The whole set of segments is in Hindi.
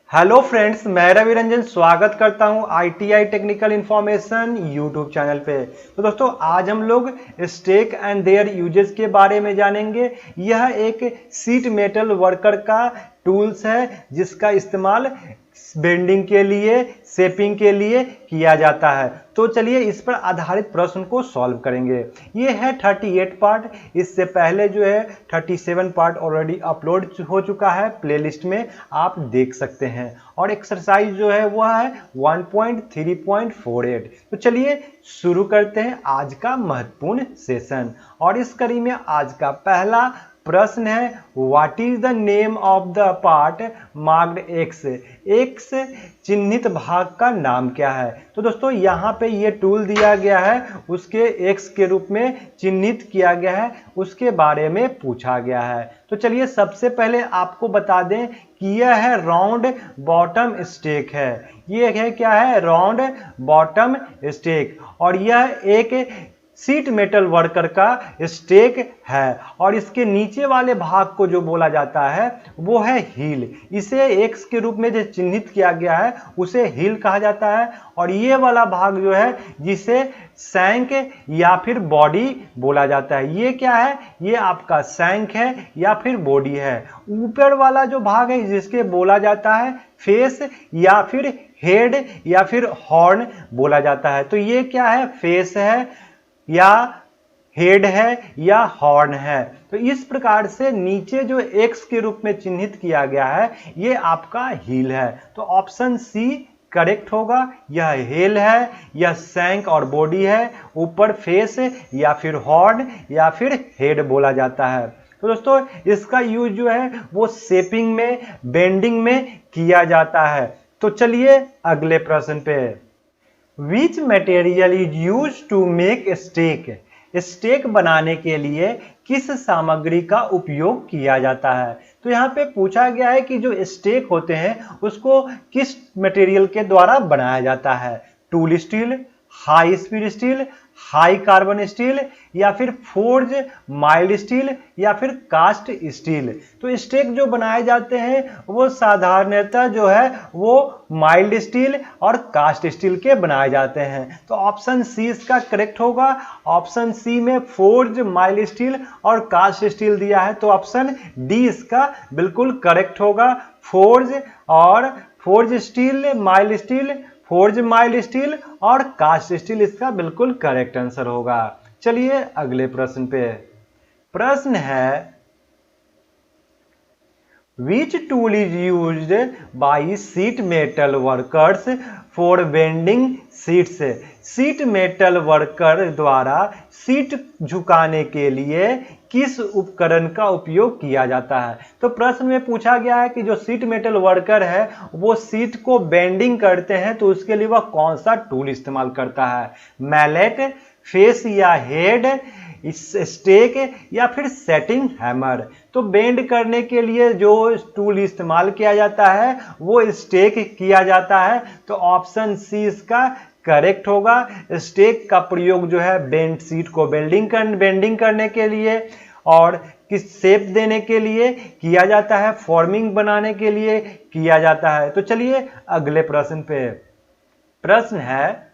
हेलो फ्रेंड्स, मैं रवि रंजन स्वागत करता हूं ITI technical information YouTube channel पे। तो दोस्तों, आज हम लोग स्टेक एंड देयर यूजेस के बारे में जानेंगे। यह एक शीट मेटल वर्कर का टूल्स है जिसका इस्तेमाल बेंडिंग के लिए, शेपिंग के लिए किया जाता है। तो चलिए इस पर आधारित प्रश्न को सॉल्व करेंगे। ये है 38 पार्ट। इससे पहले जो है 37 पार्ट ऑलरेडी अपलोड हो चुका है, प्लेलिस्ट में आप देख सकते हैं। और एक्सरसाइज जो है वह है 1.3.48। तो चलिए शुरू करते हैं आज का महत्वपूर्ण सेशन। और इस कड़ी में आज का पहला प्रश्न है, what is the name of the part marked x. X चिन्हित भाग का नाम क्या है? तो दोस्तों यहाँ पे ये टूल दिया गया है, उसके एक्स के रूप में चिन्हित किया गया है, उसके बारे में पूछा गया है। तो चलिए सबसे पहले आपको बता दें कि यह है राउंड बॉटम स्टेक है। ये है क्या है? Round bottom stake. और यह एक शीट मेटल वर्कर का स्टेक है। और इसके नीचे वाले भाग को जो बोला जाता है वो है हील। इसे एक्स के रूप में जो चिन्हित किया गया है उसे हील कहा जाता है। और ये वाला भाग जो है जिसे शैंक या फिर बॉडी बोला जाता है, ये क्या है? ये आपका शैंक है या फिर बॉडी है। ऊपर वाला जो भाग है जिसके बोला जाता है फेस या फिर हेड या फिर हॉर्न बोला जाता है। तो ये क्या है? फेस है या हेड है या हॉर्न है। तो इस प्रकार से नीचे जो एक्स के रूप में चिन्हित किया गया है ये आपका हील है। तो ऑप्शन सी करेक्ट होगा। यह हेल है, यह शैंक और बॉडी है, ऊपर फेस या फिर हॉर्न या फिर हेड बोला जाता है। तो दोस्तों इसका यूज जो है वो शेपिंग में, बेंडिंग में किया जाता है। तो चलिए अगले प्रश्न पे। Which material is used to make steak? Stake बनाने के लिए किस सामग्री का उपयोग किया जाता है? तो यहाँ पे पूछा गया है कि जो स्टेक होते हैं उसको किस मटेरियल के द्वारा बनाया जाता है। Tool steel, high speed steel, high carbon steel या फिर फोर्ज माइल्ड स्टील या फिर कास्ट स्टील। तो स्टेक जो बनाए जाते हैं वो साधारणतः जो है वो माइल्ड स्टील और कास्ट स्टील के बनाए जाते हैं। तो ऑप्शन सी इसका करेक्ट होगा। ऑप्शन सी में फोर्ज, माइल्ड स्टील और कास्ट स्टील दिया है, तो ऑप्शन डी इसका बिल्कुल करेक्ट होगा। Forge steel, mild steel, forge mild steel और कास्ट स्टील इसका बिल्कुल करेक्ट आंसर होगा। चलिए अगले प्रश्न पे। प्रश्न है, Which tool is used by sheet metal workers for bending sheets? Sheet metal worker द्वारा शीट झुकाने के लिए किस उपकरण का उपयोग किया जाता है? तो प्रश्न में पूछा गया है कि जो शीट मेटल वर्कर है वो शीट को बेंडिंग करते हैं तो उसके लिए वह कौन सा टूल इस्तेमाल करता है? मैलेट, फेस या हेड, स्टेक या फिर सेटिंग हैमर। तो बेंड करने के लिए जो टूल इस्तेमाल किया जाता है वो स्टेक किया जाता है। तो ऑप्शन सी इसका करेक्ट होगा। स्टेक का प्रयोग जो है बेंड शीट को बेंडिंग करने के लिए और किस शेप देने के लिए किया जाता है, फॉर्मिंग बनाने के लिए किया जाता है। तो चलिए अगले प्रश्न पे। प्रश्न है,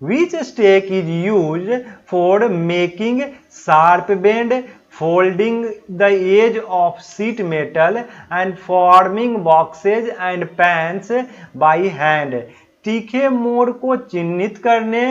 Which stake is used for making sharp bend, folding the edge of sheet metal and forming boxes and pans by hand? तीखे मोड़ को चिन्हित करने,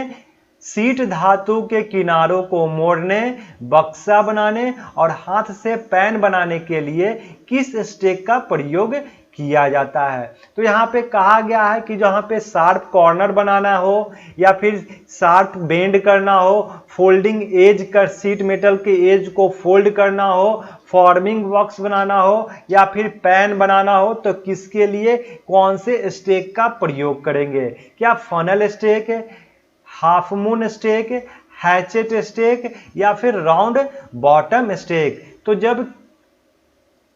शीट धातु के किनारों को मोड़ने, बक्सा बनाने और हाथ से पैन बनाने के लिए किस स्टेक का प्रयोग किया जाता है? तो यहाँ पे कहा गया है कि जहाँ पे शार्प कॉर्नर बनाना हो या फिर शार्प बेंड करना हो, फोल्डिंग एज कर शीट मेटल के एज को फोल्ड करना हो, फॉर्मिंग बॉक्स बनाना हो या फिर पैन बनाना हो, तो किसके लिए कौन से स्टेक का प्रयोग करेंगे? क्या funnel stake, half moon stake, hatchet stake या फिर राउंड बॉटम स्टेक?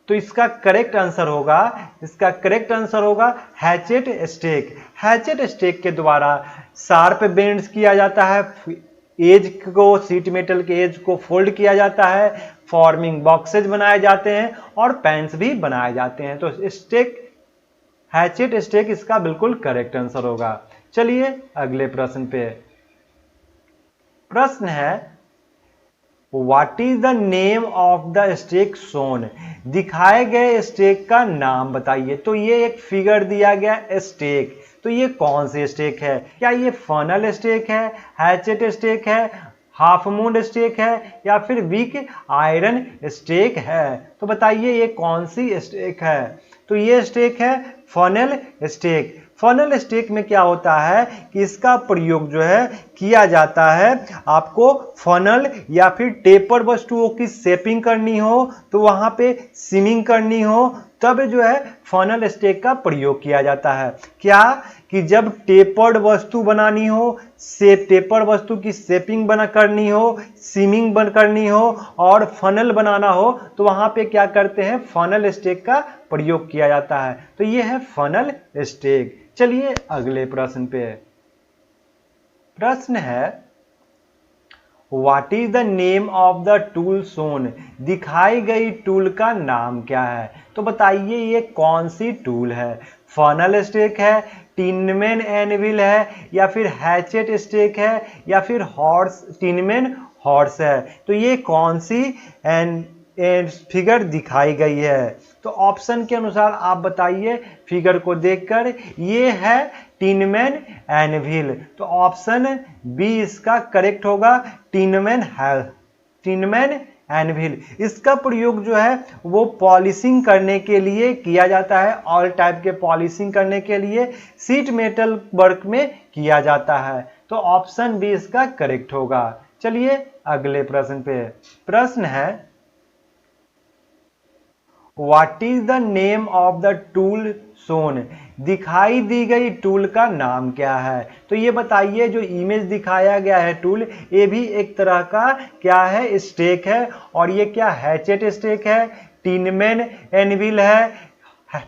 तो इसका करेक्ट आंसर होगा हैचेट स्टेक। हैचेट स्टेक के द्वारा शार्प बेंड्स किया जाता है, एज को, शीट मेटल के एज को फोल्ड किया जाता है, फॉर्मिंग बॉक्सेज बनाए जाते हैं और पेन्स भी बनाए जाते हैं। तो स्टेक, हैचेट स्टेक इसका बिल्कुल करेक्ट आंसर होगा। चलिए अगले प्रश्न पे। प्रश्न है what is the name of the stake shown, दिखाए गए स्टेक का नाम बताइए। तो ये एक फिगर दिया गया स्टेक, तो ये कौन से स्टेक है? क्या ये फनल स्टेक है, हैचेट स्टेक है, हाफ मून स्टेक है या फिर वीक आयरन स्टेक है? तो बताइए ये कौन सी स्टेक है? तो ये स्टेक है फनल स्टेक। फनल स्टेक में क्या होता है कि इसका प्रयोग जो है किया जाता है, आपको फनल या फिर टेपर वस्तुओं की शेपिंग करनी हो तो वहां पे सीमिंग करनी हो, तब जो है फनल स्टेक का प्रयोग किया जाता है। क्या कि जब टेपर्ड वस्तु बनानी हो, टेपर वस्तु की शेपिंग बना करनी हो, सीमिंग बन करनी हो और फनल बनाना हो तो वहां पे क्या करते हैं, फनल स्टेक का प्रयोग किया जाता है। तो ये है फनल स्टेक। चलिए अगले प्रश्न पे। प्रश्न है what is the name of the tool shown, दिखाई गई टूल का नाम क्या है? तो बताइए ये कौन सी टूल है? फनल स्टेक है, टिनमैन एनविल है या फिर हैचेट स्टेक है या फिर हॉर्स, टिनमैन हॉर्स है? तो ये कौन सी फिगर दिखाई गई है? तो ऑप्शन के अनुसार आप बताइए फिगर को देखकर। ये है टिनमैन एनविल, तो ऑप्शन बी इसका करेक्ट होगा, टिनमैन एनविल। इसका प्रयोग जो है वो पॉलिशिंग करने के लिए किया जाता है, ऑल टाइप के पॉलिशिंग करने के लिए शीट मेटल वर्क में किया जाता है। तो ऑप्शन बी इसका करेक्ट होगा। चलिए अगले प्रश्न पे। प्रश्न है what is the name of the tool shown, दिखाई दी गई टूल का नाम क्या है? तो ये बताइए जो इमेज दिखाया गया है टूल, ये भी एक तरह का क्या है, स्टेक है। और ये क्या, हैचेट स्टेक है, टिनमैन एनविल है,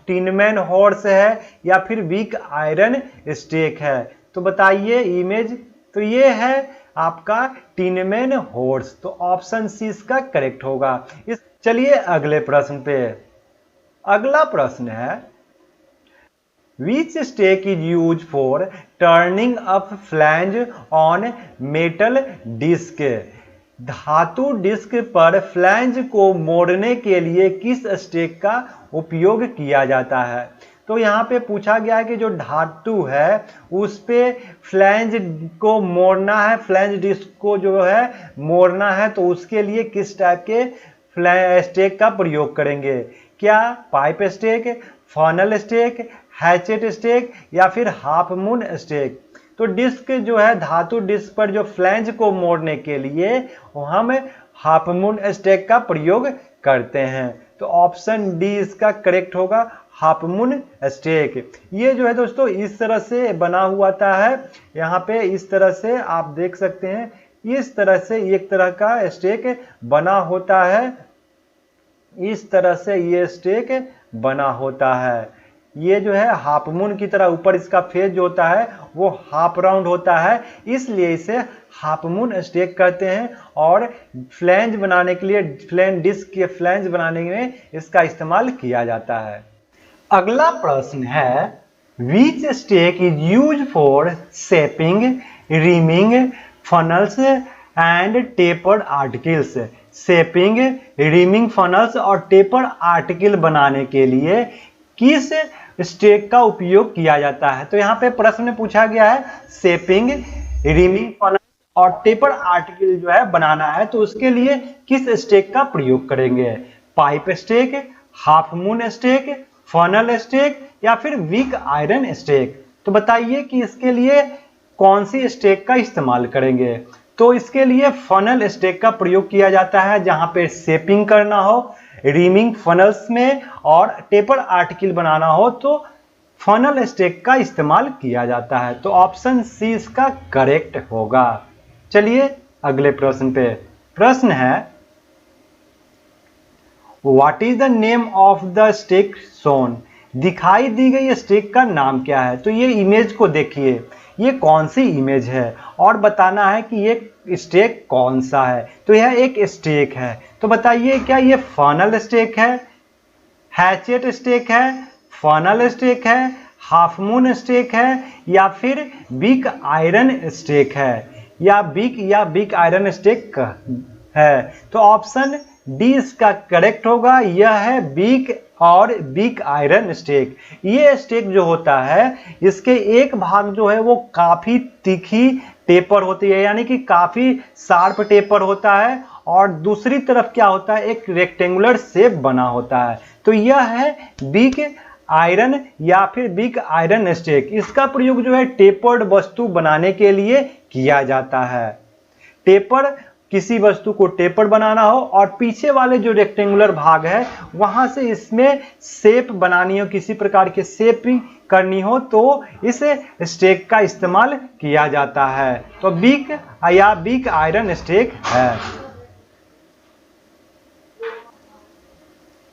टिनमैन हॉर्स है या फिर वीक आयरन स्टेक है? तो बताइए इमेज। तो ये है आपका टिनमैन हॉर्स, तो ऑप्शन सी इसका करेक्ट होगा। चलिए अगले प्रश्न पे। अगला प्रश्न है Which stake is used for turning up flange on metal disc? धातु डिस्क पर फ्लैंज को मोड़ने के लिए किस स्टेक का उपयोग किया जाता है? तो यहाँ पे पूछा गया है कि जो धातु है उस पे फ्लैंज को मोड़ना है, फ्लैंज डिस्क को जो है मोड़ना है, तो उसके लिए किस टाइप के स्टेक का प्रयोग करेंगे? क्या pipe stake, funnel stake, hatchet stake या फिर हाफ मून स्टेक? तो डिस्क जो है, धातु डिस्क पर जो फ्लैंज को मोड़ने के लिए हम हाफ मून स्टेक का प्रयोग करते हैं। तो ऑप्शन डी इसका करेक्ट होगा, हाफ मून स्टेक। ये जो है दोस्तों इस तरह से बना हुआ है, यहाँ पे इस तरह से आप देख सकते हैं, इस तरह से एक तरह का स्टेक बना होता है, इस तरह से ये स्टेक बना होता है। ये जो है हाफ मून की तरह ऊपर इसका फेज जो होता है वो हाफ राउंड होता है, इसलिए इसे हाफ मून स्टेक करते हैं। और फ्लैंज बनाने के लिए, फ्लैंज डिस्क के फ्लैंज बनाने में इसका इस्तेमाल किया जाता है। अगला प्रश्न है Which stake is used for shaping, reaming, funnels and tapered articles? Shaping, rhyming, funnels और टेपर आर्टिकल बनाने के लिए किस स्टेक का उपयोग किया जाता है? तो यहाँ पे प्रश्न में पूछा गया है शेपिंग, रिमिंग, फनल्स और टेपर आर्टिकल जो है बनाना है, तो उसके लिए किस स्टेक का प्रयोग करेंगे? Pipe stake, half moon stake, funnel stake या फिर वीक आयरन स्टेक? तो बताइए कि इसके लिए कौन सी स्टेक का इस्तेमाल करेंगे? तो इसके लिए फनल स्टेक का प्रयोग किया जाता है, जहां पे शेपिंग करना हो, रिमिंग फनल्स में और टेपर आर्टिकल बनाना हो तो फनल स्टेक का इस्तेमाल किया जाता है। तो ऑप्शन सी इसका करेक्ट होगा। चलिए अगले प्रश्न पे। प्रश्न है what is the name of the stake shown? दिखाई दी गई स्टेक का नाम क्या है? तो ये इमेज को देखिए, ये कौन सी इमेज है और बताना है कि ये स्टेक कौन सा है। तो यह एक स्टेक है। तो बताइए क्या ये फनल स्टेक है, हैचेट स्टेक है, फनल स्टेक है, हाफ मून स्टेक है, या फिर बिग आयरन स्टेक है, या बिग आयरन स्टेक है। तो ऑप्शन डी इसका करेक्ट होगा। यह है बिग आयरन स्टेक। ये स्टेक जो होता है इसके एक भाग जो है वो काफी तीखी टेपर होती है, यानी कि काफी शार्प टेपर होता है, और दूसरी तरफ क्या होता है, एक रेक्टेंगुलर शेप बना होता है। तो यह है बिग आयरन या फिर बिग आयरन स्टेक। इसका प्रयोग जो है टेपर्ड वस्तु बनाने के लिए किया जाता है। टेपर, किसी वस्तु को टेपर बनाना हो और पीछे वाले जो रेक्टेंगुलर भाग है वहां से इसमें शेप बनानी हो, किसी प्रकार की शेप करनी हो, तो इस स्टेक का इस्तेमाल किया जाता है। तो बिग आयरन स्टेक है।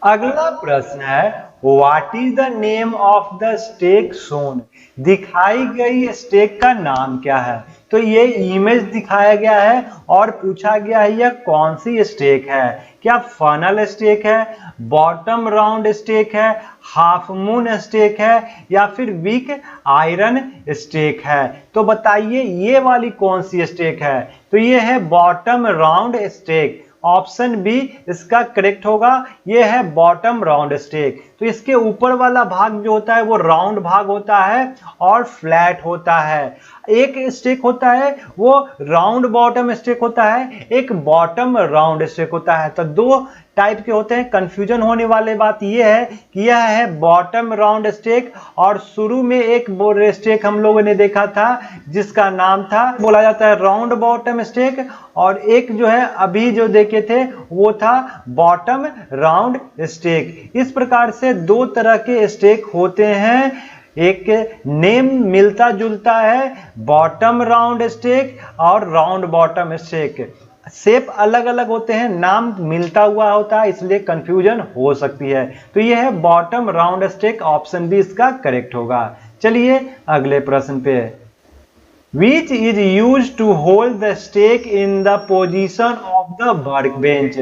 अगला प्रश्न है what is the name of the stake shown. दिखाई गई स्टेक का नाम क्या है। तो ये इमेज दिखाया गया है और पूछा गया है यह कौन सी स्टेक है। क्या फनल स्टेक है, बॉटम राउंड स्टेक है, हाफ मून स्टेक है, या फिर बिग आयरन स्टेक है। तो बताइए ये वाली कौन सी स्टेक है। तो ये है bottom round stake. Option B इसका करेक्ट होगा। ये है बॉटम राउंड स्टेक। तो इसके ऊपर वाला भाग जो होता है वो राउंड भाग होता है और फ्लैट होता है। एक स्टेक होता है वो राउंड बॉटम स्टेक होता है, एक बॉटम राउंड स्टेक होता है। तो दो टाइप के होते हैं। कंफ्यूजन होने वाली बात यह है कि यह है बॉटम राउंड स्टेक, और शुरू में एक स्टेक हम लोगों ने देखा था जिसका नाम था, बोला जाता है राउंड बॉटम स्टेक, और एक जो है अभी जो देखे थे वो था बॉटम राउंड स्टेक। इस प्रकार से दो तरह के स्टेक होते हैं। एक नेम मिलता जुलता है, बॉटम राउंड स्टेक और राउंड बॉटम स्टेक। शेप अलग अलग होते हैं, नाम मिलता हुआ होता है, इसलिए कंफ्यूजन हो सकती है। तो यह है bottom round stake. Option B इसका करेक्ट होगा। चलिए अगले प्रश्न पे। Which is used to hold the stake in the position of the workbench।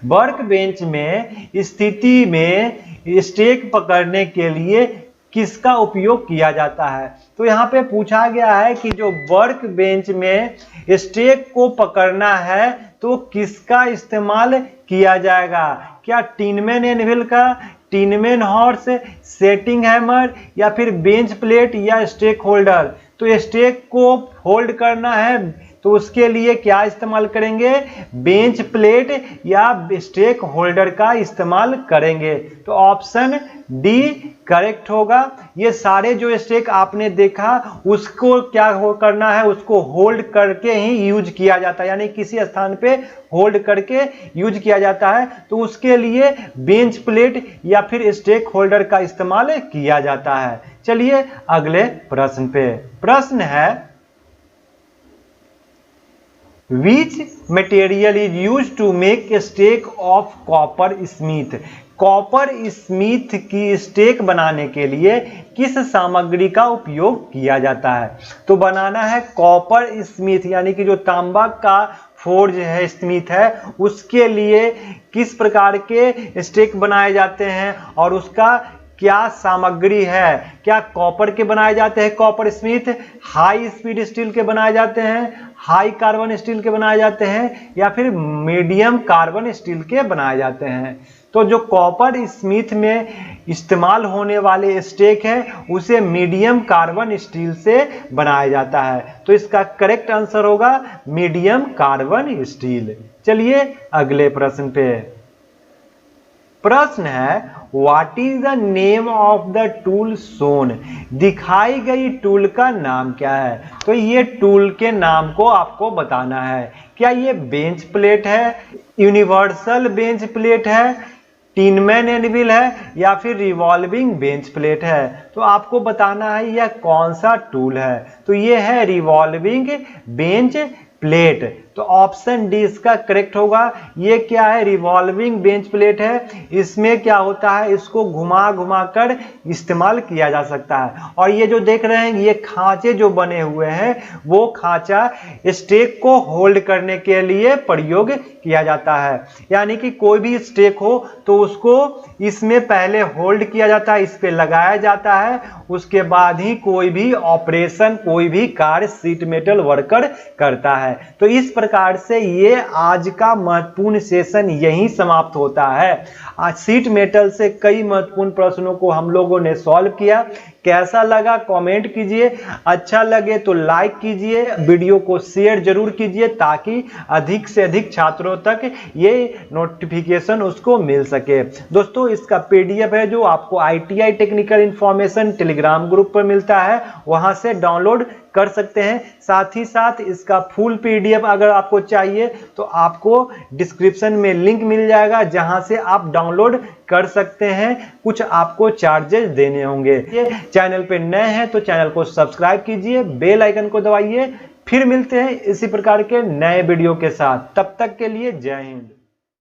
Work bench में स्थिति में स्टेक पकड़ने के लिए किसका उपयोग किया जाता है। तो यहाँ पे पूछा गया है कि जो वर्क बेंच में स्टेक को पकड़ना है तो किसका इस्तेमाल किया जाएगा। क्या टिनमैन एनविल का, टिनमैन हॉर्स, सेटिंग हैमर, या फिर बेंच प्लेट या स्टेक होल्डर। तो स्टेक को होल्ड करना है तो उसके लिए क्या इस्तेमाल करेंगे, बेंच प्लेट या स्टेक होल्डर का इस्तेमाल करेंगे। तो ऑप्शन डी करेक्ट होगा। ये सारे जो स्टेक आपने देखा उसको क्या करना है, उसको होल्ड करके ही यूज किया जाता है, यानी किसी स्थान पे होल्ड करके यूज किया जाता है। तो उसके लिए बेंच प्लेट या फिर स्टेक होल्डर का इस्तेमाल किया जाता है। चलिए अगले प्रश्न पे। प्रश्न है Which material is used to make a stake of copper smith। Copper Smith की स्टेक बनाने के लिए किस सामग्री का उपयोग किया जाता है। तो बनाना है कॉपर स्मिथ, यानी कि जो तांबा का फोर्ज है, स्मिथ है, उसके लिए किस प्रकार के स्टेक बनाए जाते हैं और उसका क्या सामग्री है। क्या कॉपर के बनाए जाते हैं copper Smith, high speed steel के बनाए जाते हैं, हाई कार्बन स्टील के बनाए जाते हैं, या फिर मीडियम कार्बन स्टील के बनाए जाते हैं। तो जो कॉपर स्मिथ में इस्तेमाल होने वाले स्टेक है उसे मीडियम कार्बन स्टील से बनाया जाता है। तो इसका करेक्ट आंसर होगा मीडियम कार्बन स्टील। चलिए अगले प्रश्न पे। प्रश्न है what is the name of the tool shown. दिखाई गई टूल का नाम क्या है। तो ये टूल के नाम को आपको बताना है। क्या ये बेंच प्लेट है, यूनिवर्सल बेंच प्लेट है, टिनमैन एनविल है, या फिर रिवॉल्विंग बेंच प्लेट है। तो आपको बताना है यह कौन सा टूल है। तो ये है रिवॉल्विंग बेंच प्लेट। तो ऑप्शन डी इसका करेक्ट होगा। ये क्या है, रिवॉल्विंग बेंच प्लेट है। इसमें क्या होता है, इसको घुमा घुमा कर इस्तेमाल किया जा सकता है। और ये जो देख रहे हैं ये खांचे जो बने हुए हैं, वो खांचा स्टेक को होल्ड करने के लिए प्रयोग किया जाता है। यानी कि कोई भी स्टेक हो तो उसको इसमें पहले होल्ड किया जाता है, इस पे लगाया जाता है, उसके बाद ही कोई भी ऑपरेशन, कोई भी कार्य शीट मेटल वर्कर करता है। तो इस प्रकार से ये आज का महत्वपूर्ण सेशन यहीं समाप्त होता है। आज शीट मेटल से कई महत्वपूर्ण प्रश्नों को हम लोगों ने सॉल्व किया। कैसा लगा कमेंट कीजिए, अच्छा लगे तो लाइक कीजिए, वीडियो को शेयर जरूर कीजिए ताकि अधिक से अधिक छात्रों तक ये नोटिफिकेशन उसको मिल सके। दोस्तों इसका पीडीएफ है जो आपको ITI technical information Telegram group पर मिलता है, वहां से डाउनलोड कर सकते हैं। साथ ही साथ इसका फुल पीडीएफ अगर आपको चाहिए तो आपको डिस्क्रिप्शन में लिंक मिल जाएगा, जहां से आप डाउनलोड कर सकते हैं। कुछ आपको चार्जेस देने होंगे। ये चैनल पे नए हैं तो चैनल को सब्सक्राइब कीजिए, बेल आइकन को दबाइए। फिर मिलते हैं इसी प्रकार के नए वीडियो के साथ, तब तक के लिए जय हिंद।